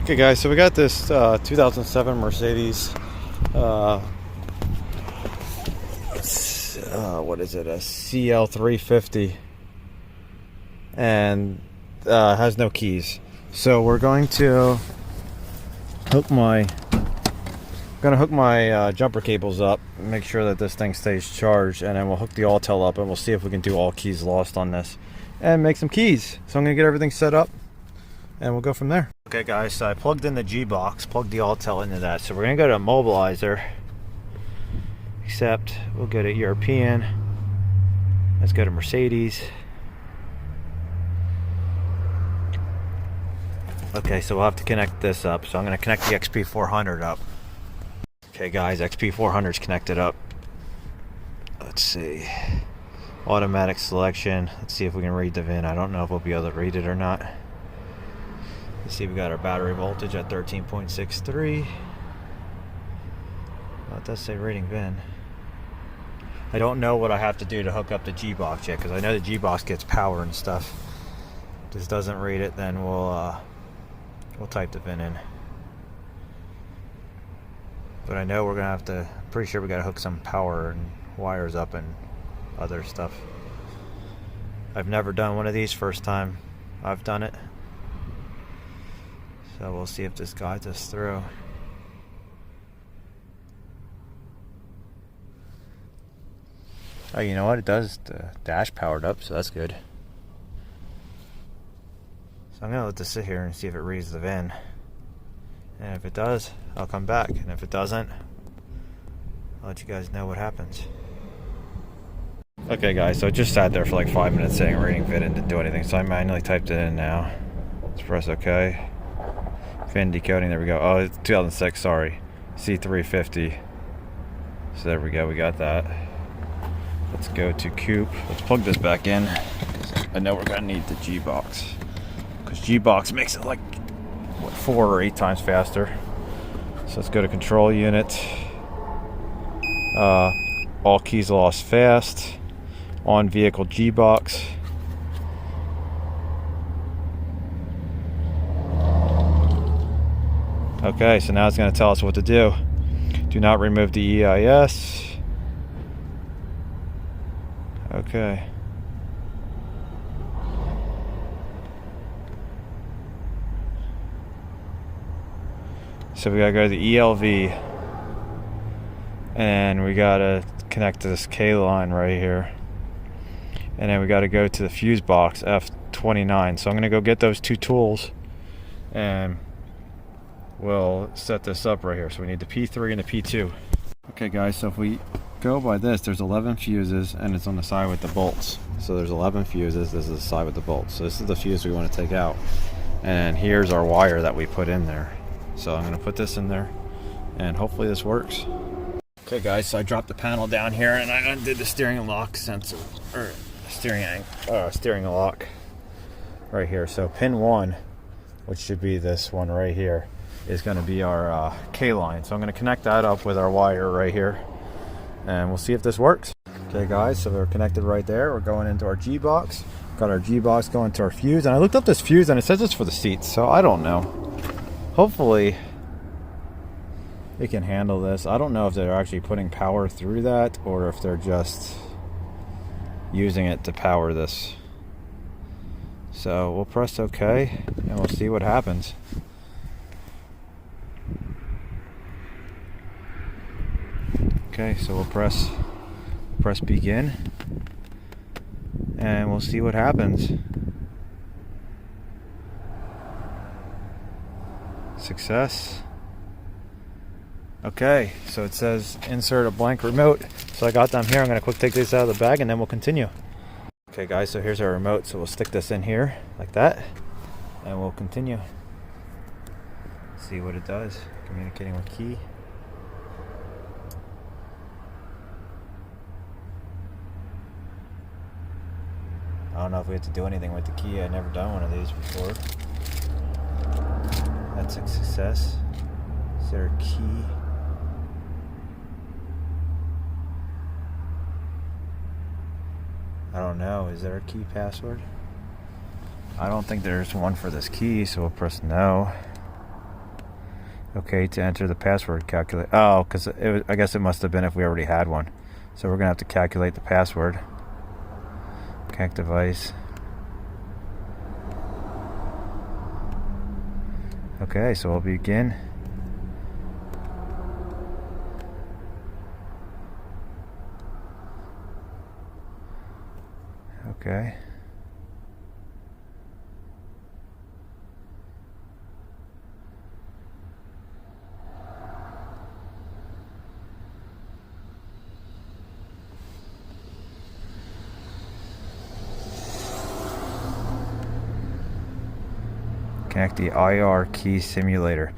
Okay guys, so we got this 2007 Mercedes what is it, a CL350, and has no keys. So we're going to hook my jumper cables up, make sure that this thing stays charged, and then we'll hook the Autel up and we'll see if we can do all keys lost on this and make some keys. So I'm gonna get everything set up and we'll go from there. Okay guys, so I plugged in the G-box, plugged the Autel into that. So we're gonna go to immobilizer, except we'll go to European. Let's go to Mercedes. Okay, so we'll have to connect this up. So I'm gonna connect the XP400 up. Okay guys, XP400 is connected up. Let's see. Automatic selection. Let's see if we can read the VIN. I don't know if we'll be able to read it or not. Let's see, we got our battery voltage at 13.63. Well, it does say reading VIN. I don't know what I have to do to hook up the G-box yet, because I know the G-box gets power and stuff. If this doesn't read it, then we'll type the VIN in. But I know we're gonna have to, I'm pretty sure we gotta hook some power and wires up and other stuff. I've never done one of these, first time I've done it. So we'll see if this guides us through. Oh, you know what? It does, the dash powered up, so that's good. So I'm gonna let this sit here and see if it reads the VIN. And if it does, I'll come back. And if it doesn't, I'll let you guys know what happens. Okay guys, so it just sat there for like 5 minutes saying reading VIN and didn't do anything. So I manually typed it in now. Let's press OK. VIN decoding, there we go. Oh, it's 2006, sorry. C350. So there we go, we got that. Let's go to Coupe. Let's plug this back in. I know we're gonna need the G-box, because G-box makes it like, what, 4 or 8 times faster. So let's go to control unit. All keys lost fast. On vehicle G-box. Okay, so now it's going to tell us what to do. Do not remove the EIS. Okay. So we gotta go to the ELV, and we gotta connect to this K line right here, and then we gotta go to the fuse box F29. So I'm gonna go get those 2 tools and we'll set this up right here. So we need the P3 and the P2. Okay guys, so if we go by this, there's 11 fuses and it's on the side with the bolts. So there's 11 fuses, this is the side with the bolts. So this is the fuse we want to take out. And here's our wire that we put in there. So I'm going to put this in there and hopefully this works. Okay guys, so I dropped the panel down here and I undid the steering lock sensor, or steering lock right here. So pin 1, which should be this one right here, is going to be our K line. So I'm going to connect that up with our wire right here and we'll see if this works. Okay guys, so we're connected right there. We're going into our G-box. Got our G-box going to our fuse, and I looked up this fuse and it says it's for the seats, so I don't know. Hopefully it can handle this. I don't know if they're actually putting power through that or if they're just using it to power this. So we'll press OK and we'll see what happens. Okay, so we'll press begin and we'll see what happens. Success. Okay, so it says insert a blank remote. So I got them here. I'm going to quick take this out of the bag and then we'll continue. Okay guys, so here's our remote. So we'll stick this in here like that and we'll continue. See what it does. Communicating with key. I don't know if we have to do anything with the key. I've never done one of these before. That's a success. Is there a key? I don't know. Is there a key password? I don't think there's one for this key, so we'll press no. Okay, to enter the password, calculate. Oh, because I guess it must have been if we already had one. So we're going to have to calculate the password. Connect device. Okay, so we'll begin. Okay. Connect the IR key simulator,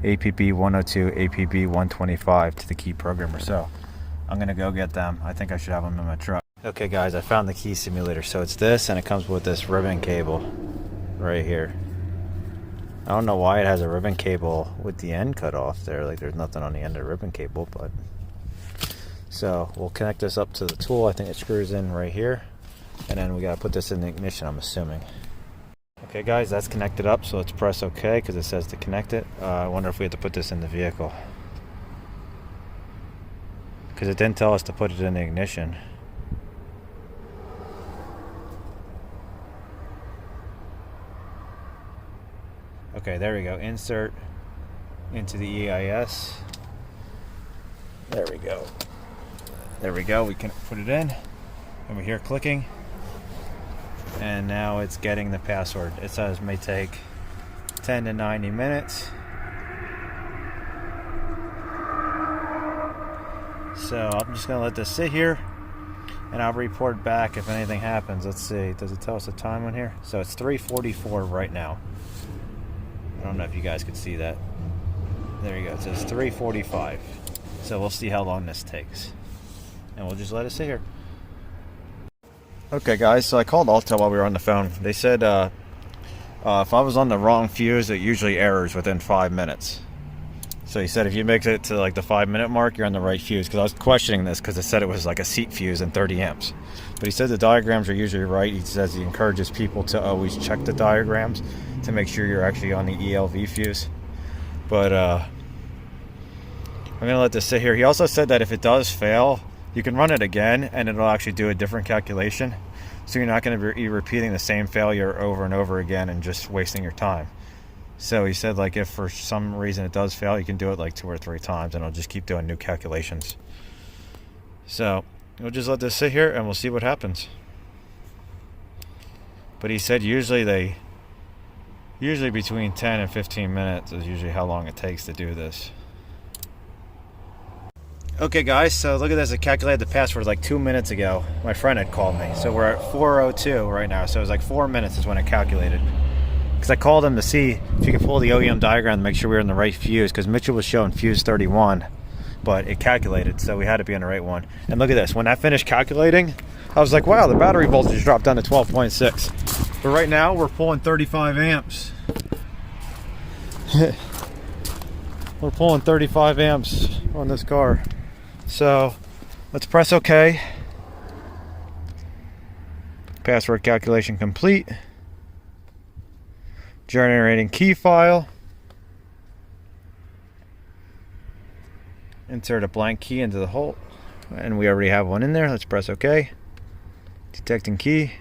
APB 102, APB 125 to the key programmer. So I'm gonna go get them. I think I should have them in my truck. Okay guys, I found the key simulator. So it's this, and it comes with this ribbon cable right here. I don't know why it has a ribbon cable with the end cut off there. Like there's nothing on the end of the ribbon cable, but so we'll connect this up to the tool. I think it screws in right here, and then we gotta put this in the ignition, I'm assuming. Okay guys, that's connected up, so let's press OK because it says to connect it. I wonder if we have to put this in the vehicle, because it didn't tell us to put it in the ignition. Okay, there we go. Insert into the EIS. There we go. There we go. We can put it in, and we hear clicking. And now it's getting the password. It says may take 10 to 90 minutes. So I'm just gonna let this sit here, and I'll report back if anything happens. Let's see, does it tell us the time on here? So it's 3:44 right now. I don't know if you guys could see that. There you go, it says 3:45. So we'll see how long this takes, and we'll just let it sit here. Okay guys, so I called Autel while we were on the phone. They said if I was on the wrong fuse, it usually errors within 5 minutes. So he said if you make it to like the 5-minute mark, you're on the right fuse. Because I was questioning this because it said it was like a seat fuse and 30 amps. But he said the diagrams are usually right. He says he encourages people to always check the diagrams to make sure you're actually on the ELV fuse. But I'm going to let this sit here. He also said that if it does fail, you can run it again and it'll actually do a different calculation. So you're not going to be repeating the same failure over and over again and just wasting your time. So he said like if for some reason it does fail, you can do it like 2 or 3 times and it'll just keep doing new calculations. So we'll just let this sit here and we'll see what happens. But he said usually between 10 and 15 minutes is usually how long it takes to do this. Okay guys, so look at this. I calculated the password like 2 minutes ago. My friend had called me. So we're at 4:02 right now. So it was like 4 minutes is when it calculated. Because I called him to see if you could pull the OEM diagram to make sure we were in the right fuse. Because Mitchell was showing fuse 31, but it calculated, so we had to be on the right one. And look at this. When I finished calculating, I was like, wow, the battery voltage dropped down to 12.6. But right now we're pulling 35 amps. We're pulling 35 amps on this car. So let's press OK. Password calculation complete. Generating key file. Insert a blank key into the hole. And we already have one in there. Let's press OK. Detecting key.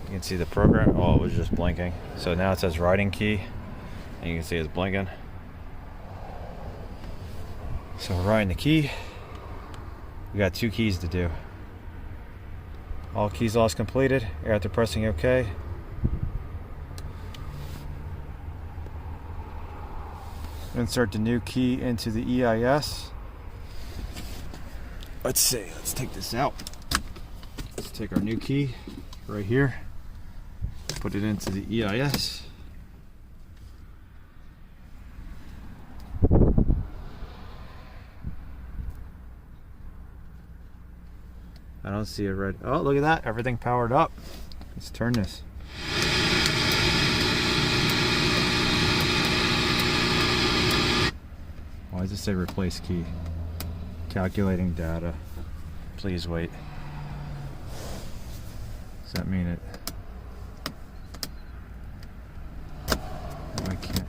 You can see the program. Oh, it was just blinking. So now it says writing key, and you can see it's blinking. So we're writing the key. We got 2 keys to do. All keys lost completed. After pressing OK. Insert the new key into the EIS. Let's see. Let's take this out. Let's take our new key right here. Put it into the EIS. I don't see a red. Oh, look at that. Everything powered up. Let's turn this. Why does it say replace key? Calculating data. Please wait. Does that mean it? Oh, I can't.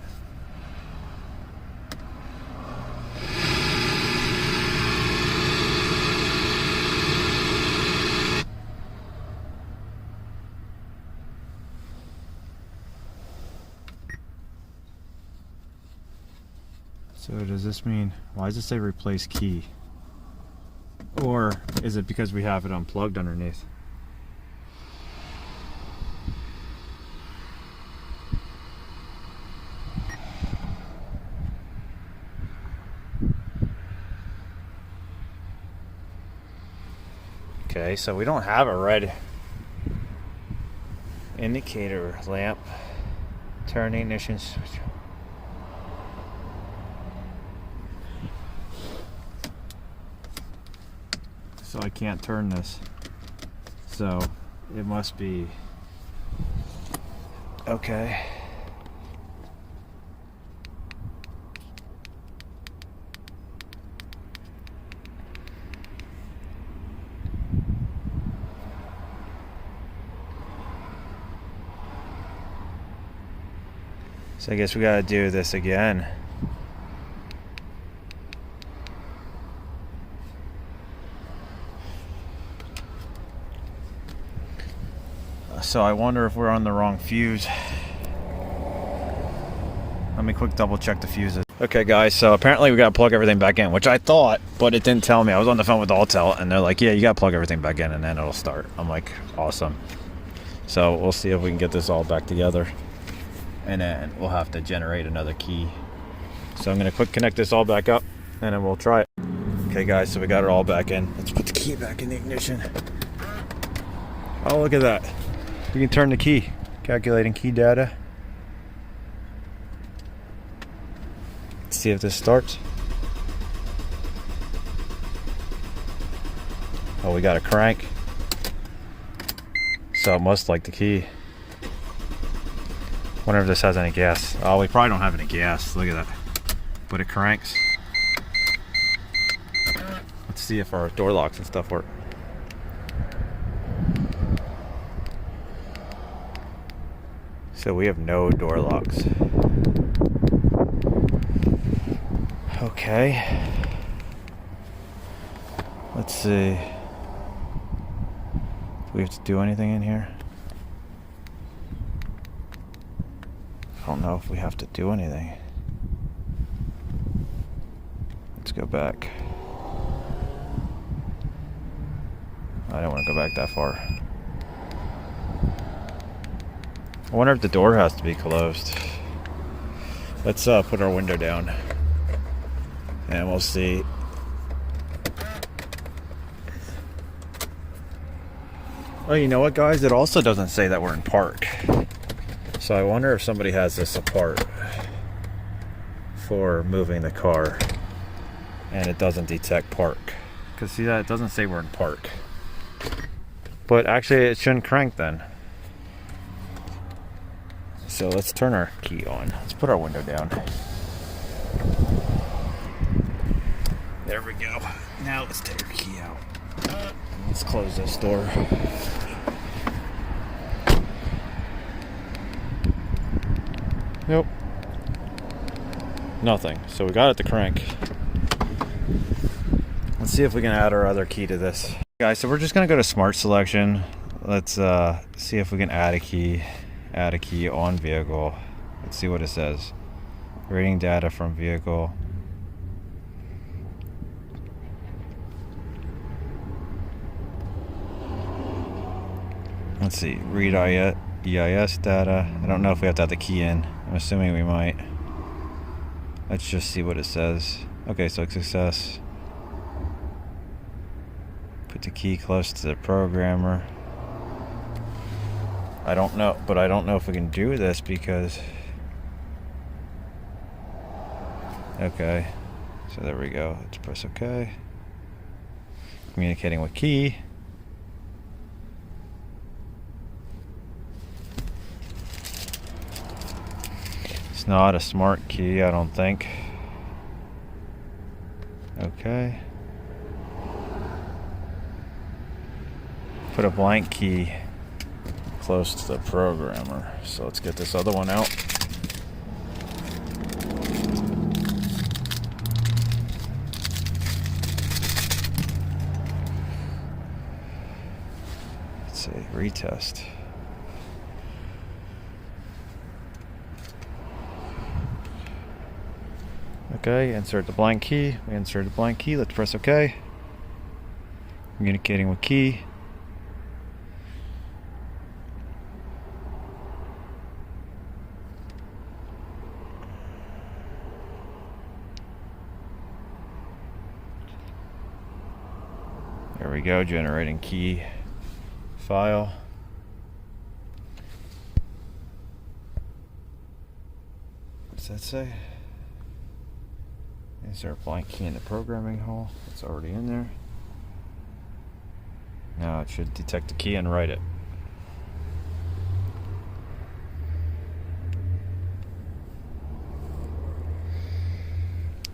So does this mean, why does it say replace key? Or is it because we have it unplugged underneath? Okay, so we don't have a red indicator lamp. Turn ignition switch. So I can't turn this. So it must be okay. So I guess we gotta do this again. So I wonder if we're on the wrong fuse. Let me quick double check the fuses. Okay guys, so apparently we gotta plug everything back in, which I thought, but it didn't tell me. I was on the phone with Autel and they're like, yeah, you gotta plug everything back in and then it'll start. I'm like, awesome. So we'll see if we can get this all back together. And then we'll have to generate another key. So I'm gonna quick connect this all back up and then we'll try it. Okay guys, so we got it all back in. Let's put the key back in the ignition. Oh, look at that. You can turn the key. Calculating key data. Let's see if this starts. Oh, we got a crank. So it must like the key. Wonder if this has any gas. Oh, we probably don't have any gas. Look at that. But it cranks. Let's see if our door locks and stuff work. So we have no door locks. Okay. Let's see. Do we have to do anything in here? I don't know if we have to do anything. Let's go back. I don't want to go back that far. I wonder if the door has to be closed. Let's put our window down and we'll see. Oh, you know what guys, it also doesn't say that we're in park. So I wonder if somebody has this apart for moving the car and it doesn't detect park. Because see that, it doesn't say we're in park. But actually it shouldn't crank then. So let's turn our key on. Let's put our window down. There we go. Now let's take our key out. Let's close this door. Nope. Nothing. So we got it to crank. Let's see if we can add our other key to this. Guys, so we're just gonna go to Smart Selection. Let's see if we can add a key. Add a key on vehicle. Let's see what it says. Reading data from vehicle. Let's see. Read EIS data. I don't know if we have to have the key in. I'm assuming we might. Let's just see what it says. Okay, so success. Put the key close to the programmer. I don't know, but I don't know if we can do this because... Okay, so there we go. Let's press OK. Communicating with key. It's not a smart key, I don't think. Okay. put a blank key close to the programmer. So let's get this other one out. Let's see, retest. Okay, insert the blank key. We insert the blank key. Let's press OK. Communicating with key. There we go, generating key file. What's that say? Insert blank key in the programming hole. It's already in there. Now it should detect the key and write it.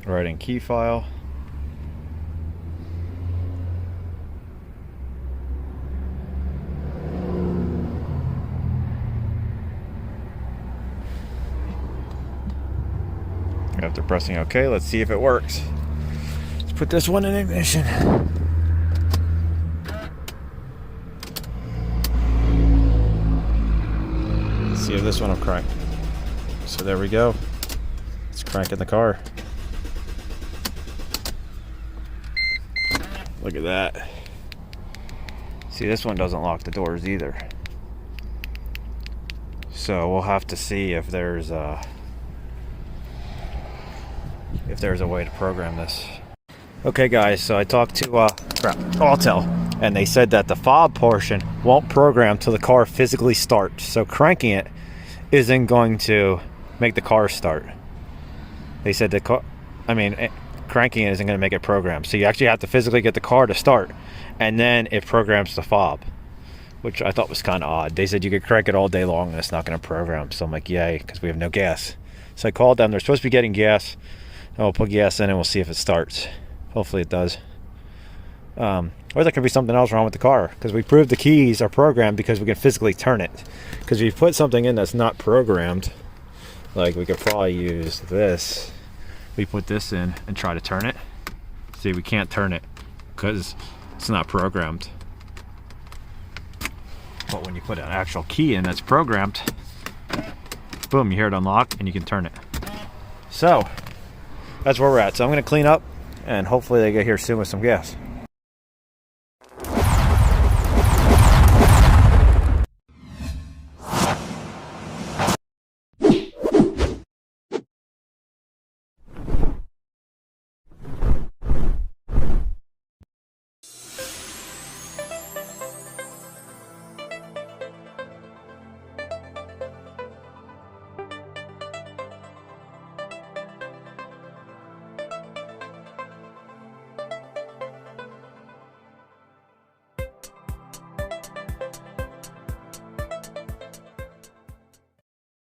Writing key file. After pressing OK, let's see if it works. Let's put this one in ignition. Let's see if this one will crank. So there we go. It's cranking the car. Look at that. See, this one doesn't lock the doors either. So we'll have to see if there's a way to program this. Okay guys, so I talked to Autel, and they said that the fob portion won't program till the car physically starts. So cranking it isn't going to make the car start. They said cranking it isn't going to make it program. So you actually have to physically get the car to start, and then it programs the fob, which I thought was kind of odd. They said you could crank it all day long and it's not going to program. So I'm like, yay, because we have no gas. So I called them. They're supposed to be getting gas. I'll put gas in and we'll see if it starts. Hopefully it does. Or there could be something else wrong with the car, because we proved the keys are programmed because we can physically turn it. Because if you put something in that's not programmed, like we could probably use this. We put this in and try to turn it. See, we can't turn it because it's not programmed. But when you put an actual key in that's programmed, boom, you hear it unlock and you can turn it. So that's where we're at. So I'm going to clean up and hopefully they get here soon with some gas.